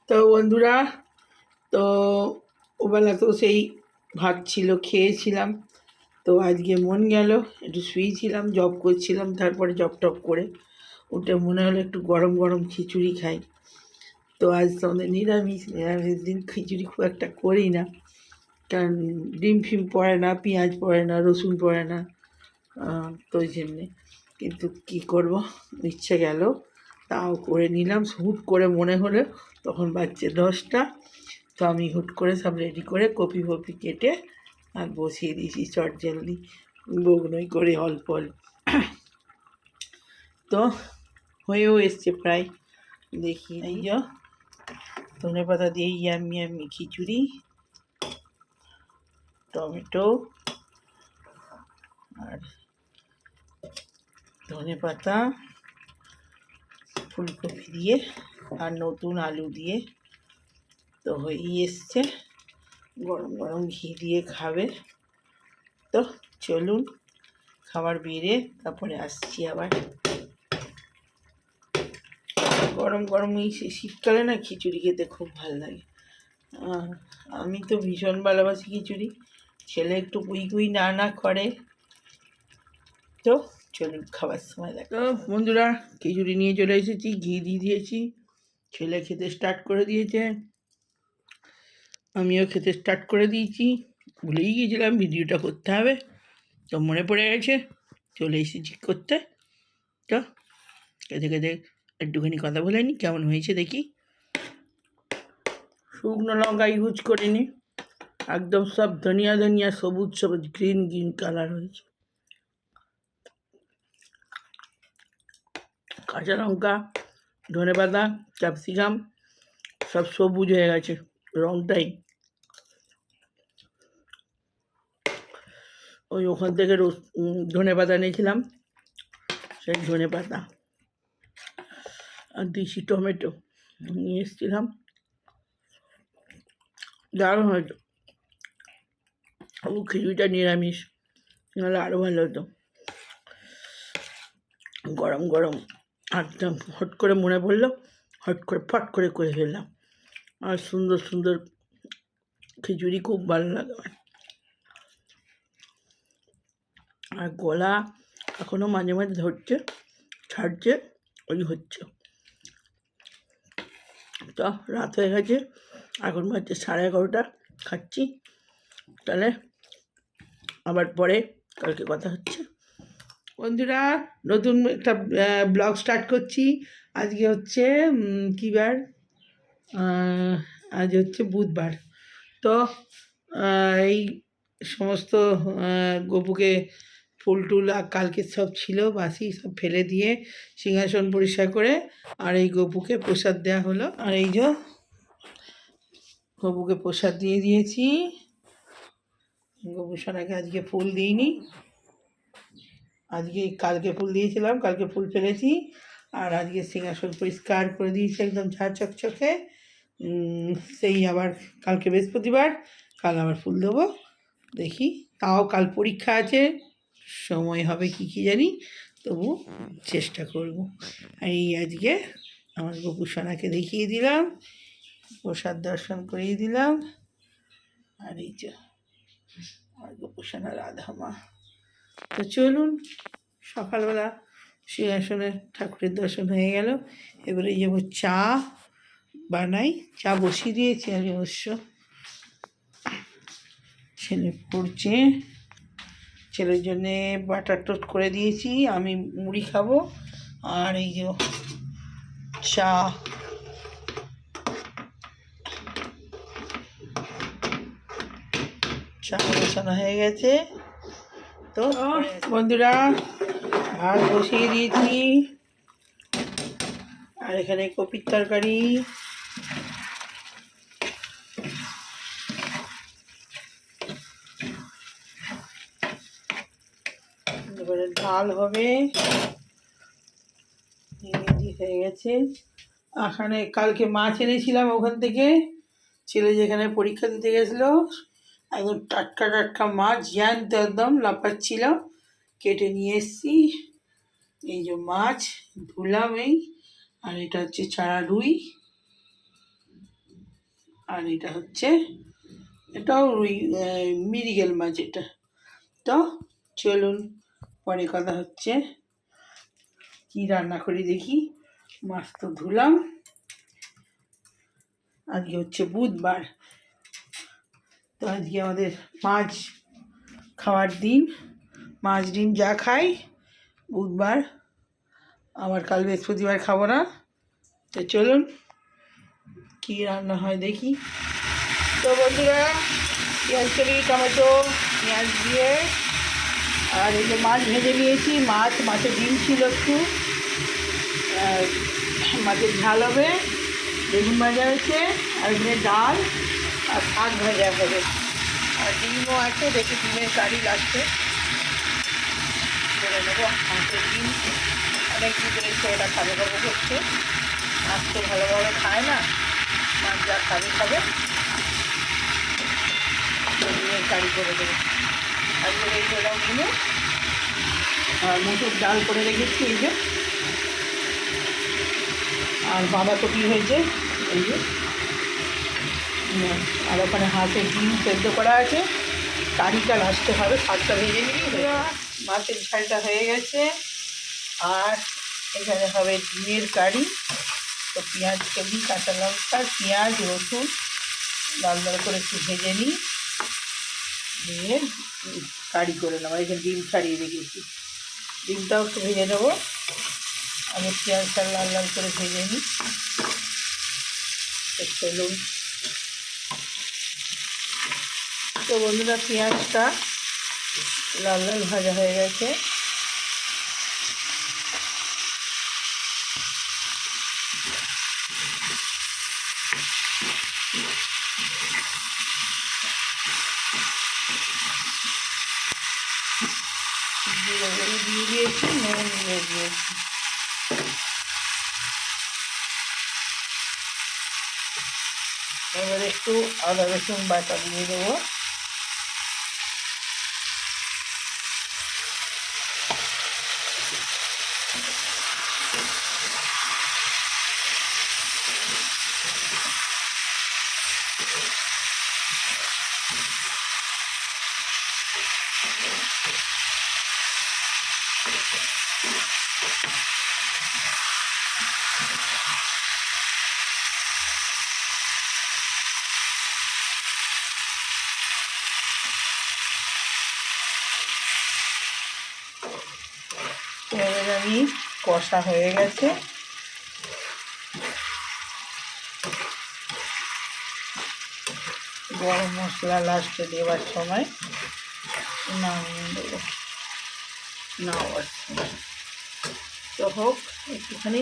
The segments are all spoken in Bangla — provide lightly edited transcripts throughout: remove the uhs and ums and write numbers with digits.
তো বন্ধুরা, তো ওবেলা তো সেই ভাত ছিল, খেয়েছিলাম। তো আজকে মন গেল, একটু শুয়েছিলাম, জব করছিলাম, তারপরে জব টপ করে উঠে মনে হলো একটু গরম গরম খিচুড়ি খাই। তো আজ তো আমাদের নিরামিষ দিন খিচুড়ি খুব একটা করি না, কারণ ডিম ফিম পড়ে না, পেঁয়াজ পড়ে না, রসুন পড়ে না, তো ওই জন্যে। কিন্তু কী করব, ইচ্ছে গেল, তাও করে নিলাম। হুট করে মনে হলো, তখন বাজছে 10টা। তো আমি হুট করে সব রেডি করে কপি ফপি কেটে আর বসিয়ে দিয়েছি চট জলদি, বগুনোই করে অল্প অল্প। তো হয়েও এসছে প্রায়, দেখি এই যে ধনে পাতা দিয়ে ইয়াম্মি ইয়াম্মি খিচুড়ি, টমেটো আর ধনে পাতা, ফুলকপি দিয়ে আর নতুন আলু দিয়ে তো হয়েই এসছে। গরম গরম ঘি দিয়ে খাবে। তো চলুন খাবার বেড়ে তারপরে আসছি আবার। গরম গরম এই শীতকালে না খিচুড়ি খেতে খুব ভালো লাগে। আমি তো ভীষণ ভালোবাসি খিচুড়ি। ছেলে একটু কুই কুই না না করে। তো চলুন খাবার সময় দেখো। তো বন্ধুরা, খিচুড়ি নিয়ে চলে এসেছি, ঘি দিয়ে দিয়েছি, ছেলে খেতে স্টার্ট করে দিয়েছে, আমিও খেতে স্টার্ট করে দিয়েছি। ভুলেই গিয়েছিলাম ভিডিওটা করতে হবে, তো মনে পড়ে গেছে, চলে এসেছি করতে। তো খেতে খেতে একটুখানি কথা বলে নি, কেমন হয়েছে দেখি। শুকনো লঙ্কা ইউজ করিনি, একদম সব ধনিয়া ধনিয়া সবুজ সবুজ গ্রিন গ্রিন কালার হয়েছে। কাঁচা লঙ্কা, ধনেপাতা, ক্যাপসিকাম সব সবুজ হয়ে গেছে, রঙটাই। ওই ওখান থেকে ধনেপাতা নিয়েছিলাম, সেই ধনেপাতা আর দিয়েছি টমেটো নিয়ে এসেছিলাম, দারুণ হয়তো। ও খিচুড়িটা নিরামিষ, নাহলে আরও ভালো হতো। গরম গরম একদম হট করে মনে পড়লো, হট করে ফট করে করে ফেললাম। আর সুন্দর সুন্দর খিচুড়ি খুব ভালো লাগে আমার। আর গলা এখনও মাঝে মাঝে ধরছে, ছাড়ছে, ওই হচ্ছে। তো রাত হয়ে গেছে, এখন বাজছে 11:30, খাচ্ছি। তাহলে আবার পরে কালকে কথা হচ্ছে। বন্ধুরা, নতুন একটা ব্লগ স্টার্ট করছি। আজকে হচ্ছে কী বার, আজ হচ্ছে বুধবার। তো এই সমস্ত গপুকে ফুল টুল আর কালকে সব ছিল বাসি, সব ফেলে দিয়ে সিংহাসন পরিষ্কার করে আর এই গপুকে প্রসাদ দেওয়া হলো। আর এই যে গপুকে প্রসাদ দিয়ে দিয়েছি। গপু সোনাকে আজকে ফুল দিইনি, আজকে কালকে ফুল দিয়েছিলাম, কালকে ফুল ফেলেছি। আর আজকে সিংহাসন পরিষ্কার করে দিয়েছি একদম ঝাঁ চকচকে। সেই আবার কালকে বৃহস্পতিবার, কাল আবার ফুল দেবো, দেখি। তাও কাল পরীক্ষা আছে, সময় হবে কি জানি, তবু চেষ্টা করব। এই আজকে আমার গপু সোনাকে দেখিয়ে দিলাম, প্রসাদ দর্শন করিয়ে দিলাম। আর এই যে আমার গপু সোনা রাধা মা। তো চলুন, সকালবেলা সিংহাসনে ঠাকুরের দর্শন হয়ে গেল। এবারে যাবো চা বানাই, চা বসিয়ে দিয়েছি আমি অবশ্য। ছেলে পড়ছে, ছেলের জন্যে বাটার টোস্ট করে দিয়েছি, আমি মুড়ি খাবো। আর এই যে চা, চা বসানো হয়ে গেছে। তো বন্ধুরা, ভাত বসিয়ে দিয়েছি, আর এখানে কপির তরকারি, এবারে ডাল হবে, হয়ে গেছে। এখানে কালকে মাছ এনেছিলাম ওখান থেকে, ছেলে যেখানে পরীক্ষা দিতে গেছিলো, একদম টাটকা টাটকা মাছ, জ্যান্ত একদম লাফাচ্ছিল, কেটে নিয়ে এসেছি। এই যে মাছ ধুলাম, এই আর এটা হচ্ছে চারা রুই, আর এটা হচ্ছে, এটাও রুই, মৃগেল মাছ এটা। তো চলুন পরে কথা হচ্ছে। কি রান্না করি দেখি। মাছ তো ধুলাম। আজকে হচ্ছে বুধবার, তো আজকে আমাদের মাছ খাওয়ার দিন। মাছ ডিম যা খাই বুধবার, আবার কাল বৃহস্পতিবার খাবো না। তো চলুন কী রান্না হয় দেখি। তো বন্ধুরা, পেঁয়াজ কলি, টমেটো, পেঁয়াজ দিয়ে, আর এই যে মাছ ভেজে নিয়েছি। মাছের ডিম ছিল একটু, মাছের ঝাল হবে, বেগুন ভাজা হয়েছে, আর এখানে ডাল আর শাক ভাজা হবে, আর ডিমও আছে। দেখি ডিমের কারি লাস্টে করে নেবো। মাছের ডিম অনেক দিন রয়েছে, ওটা খাবে খাবো করছে। মাছ তো ভালোভাবে খায় না, মাছ যা খাবে খাবে। ডিমের কারি করে দেবো। আজকে এই করলাম ডিমে, আর মুসুর ডাল করে রেখেছি এই যে, আর বাঁধাকপি হয়েছে এই যে, আর ওখানে হাঁসের ডিম সেদ্ধ করা আছে। কারিটা লাস্টে হবে, শাকটা ভেজে নিই। মাছের ঝালটা হয়ে গেছে, আর এখানে হবে ডিমের কারি। তো পেঁয়াজ কেজি, কাঁচা লঙ্কা, পেঁয়াজ, রসুন লাল লাল করে একটু ভেজে নিই, নিয়ে কারি করে নেবো। এখানে ডিম ছাড়িয়ে রেখেছি, ডিমটাও একটু ভেজে নেবো। আমি পেঁয়াজটা লাল লাল করে ভেজে নিই। চলুন। তো বন্ধুরা, পেঁয়াজটা লাল লাল ভাজা হয়ে গেছে। জিরে গুঁড়ো দিয়ে দিয়েছি, নুন দিয়ে দিয়েছি। এবার একটু আদা রসুন বাটা দিয়ে দেবো। এবার আমি কষা হয়ে গেছে, গরম মশলা লাস্টে দেওয়ার সময় নামিয়ে দেবো। নামার সময় তো হোক একটুখানি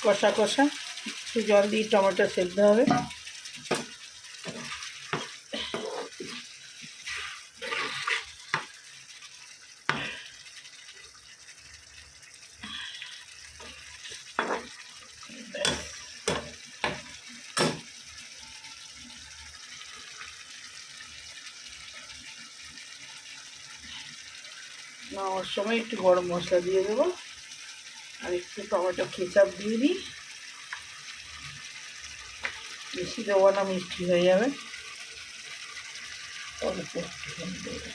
কষা কষা, একটু জল দিয়ে টমেটো সেদ্ধ হবে। নামার সময় একটু গরম মশলা দিয়ে দেবো, আর একটু টমেটো কেচাপ দিয়ে দিই। বেশি দেবো না, মিষ্টি হয়ে যাবে। অল্প একটুখানি দেবো।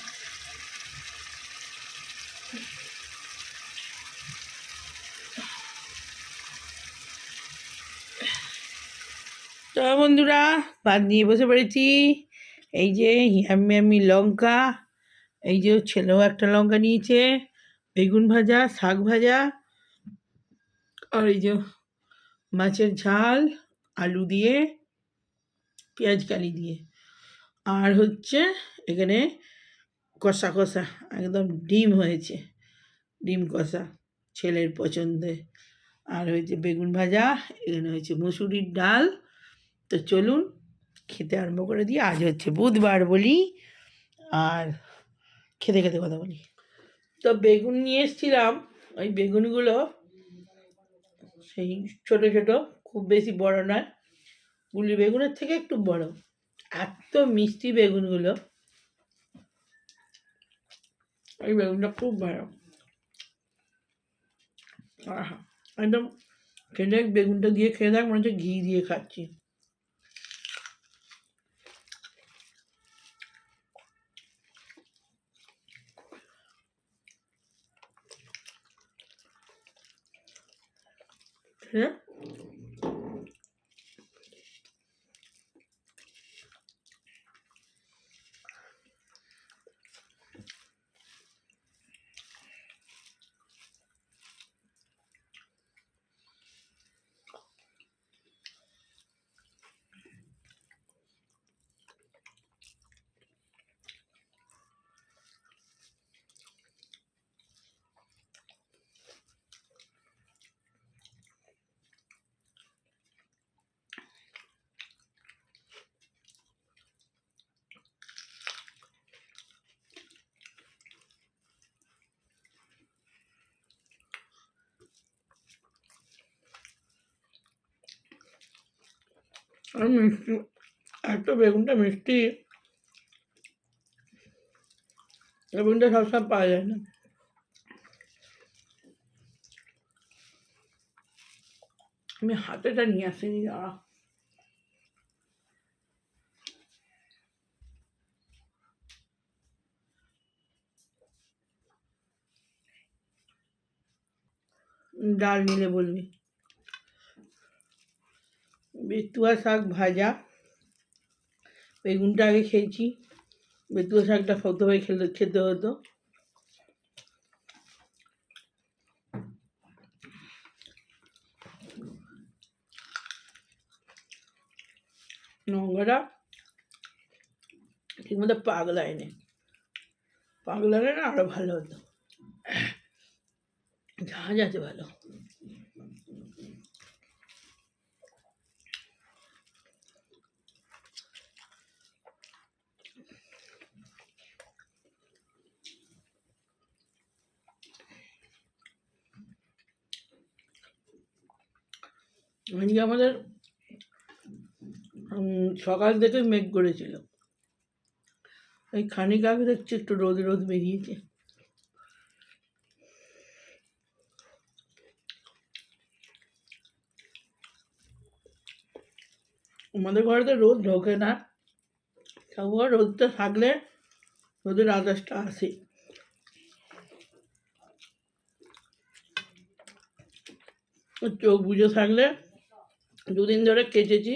তো বন্ধুরা, ভাত নিয়ে বসে পড়েছি। এই যে ইয়াম্মি ইয়াম্মি লঙ্কা, এই যে ছেলেও একটা লঙ্কা নিয়েছে, বেগুন ভাজা, শাক ভাজা, আর এই যে মাছের ঝাল আলু দিয়ে, পেঁয়াজ কালি দিয়ে, আর হচ্ছে এখানে কষা কষা একদম ডিম হয়েছে, ডিম কষা ছেলের পছন্দের, আর হয়েছে বেগুন ভাজা, এখানে হয়েছে মুসুরির ডাল। তো চলুন খেতে আরম্ভ করে দিই। আজ হচ্ছে বুধবার বলি, আর খেতে খেতে কথা বলি। তো বেগুন নিয়ে এসেছিলাম, ওই বেগুনগুলো সেই ছোটো ছোটো, খুব বেশি বড় নয়, গুলি বেগুনের থেকে একটু বড়। এত মিষ্টি বেগুনগুলো, এই বেগুনটা খুব ভালো। আহা, একদম খেয়ে দেখ, বেগুনটা দিয়ে খেয়ে দেখ, মনে হচ্ছে ঘি দিয়ে খাচ্ছি। হ্যাঁ আর মিষ্টি, এত বেগুনটা মিষ্টি, বেগুনটা সবসময় পাওয়া যায় না। আমি হাতেটা নিয়ে আসিনি। ডাল নিলে বলবি। বেতুয়া শাক ভাজা, বেগুনটা আগে খেয়েছি, বেতুয়া শাকটা প্রথমে খেতে হতো। নোংরা ঠিক মতো পাগলায়নি, পাগলালে না আরো ভালো হতো। ঝাঁঝ আছে ভালো। আজকে আমাদের সকাল থেকে মেঘ করেছিল, এই খানিক আগে দেখছি একটু রোদ রোদ বেরিয়েছে। আমাদের ঘরেতে রোদ ঢোকে না, তবুও রোদটা থাকলে রোদের আকাশটা আসে। চোখ বুঝে থাকলে, দুদিন ধরে কেচেছি,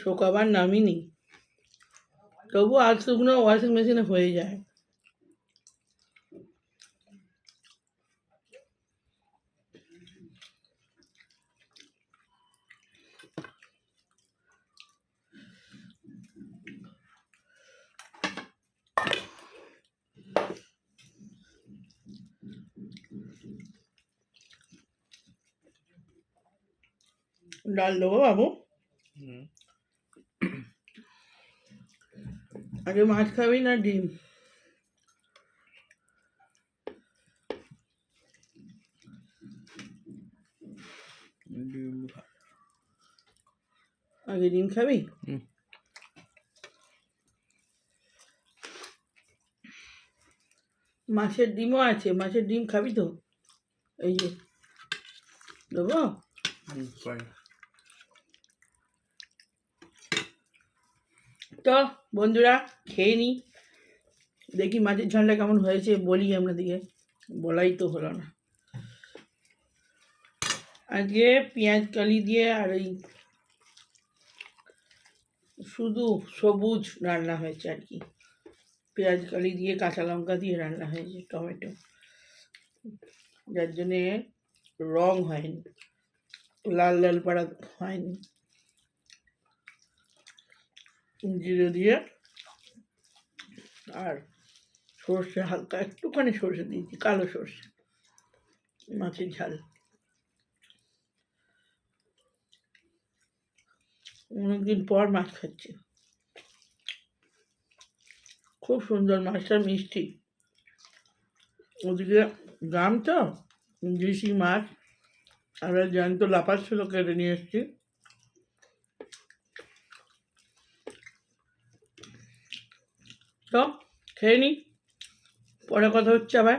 শোকাবার নামই নেই, তবু আজ শুকনো ওয়াশিং মেশিনে হয়ে যায়। ডাল দেবো বাবু? আগে মাছ খাবি না ডিম? আগে ডিম খাবি? মাছের ডিমও আছে, মাছের ডিম খাবি তো? এই যে দেবো। তো বন্ধুরা খেয়ে নি, দেখি মাছের ঝালটা কেমন হয়েছে, বলি আপনাদেরকে, বলাই তো হলো না। আজকে পেঁয়াজ কালি দিয়ে আর ওই শুধু সবুজ রান্না হয়েছে আর কি, পেঁয়াজ কালি দিয়ে কাঁচা লঙ্কা দিয়ে রান্না হয়েছে, টমেটো, যার জন্যে রং হয়নি, লাল লাল পাড়া হয়নি। জিরে দিয়ে আর সর্ষে, হালকা একটুখানি সর্ষে দিয়েছি, কালো সর্ষে, মাছের ঝাল। অনেকদিন পর মাছ খাচ্ছি, খুব সুন্দর, মাছটা মিষ্টি। ওদিকে গ্রাম তো, দেশি মাছ, আর জ্যান্ত লাফার ছিল, কেটে নিয়ে এসছি। তো খেয়ে নি, পরে কথা হচ্ছে আবার।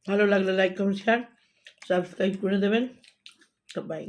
ভালো লাগলে লাইক কমেন্ট শেয়ার সাবস্ক্রাইব করে দেবেন। তো বাই।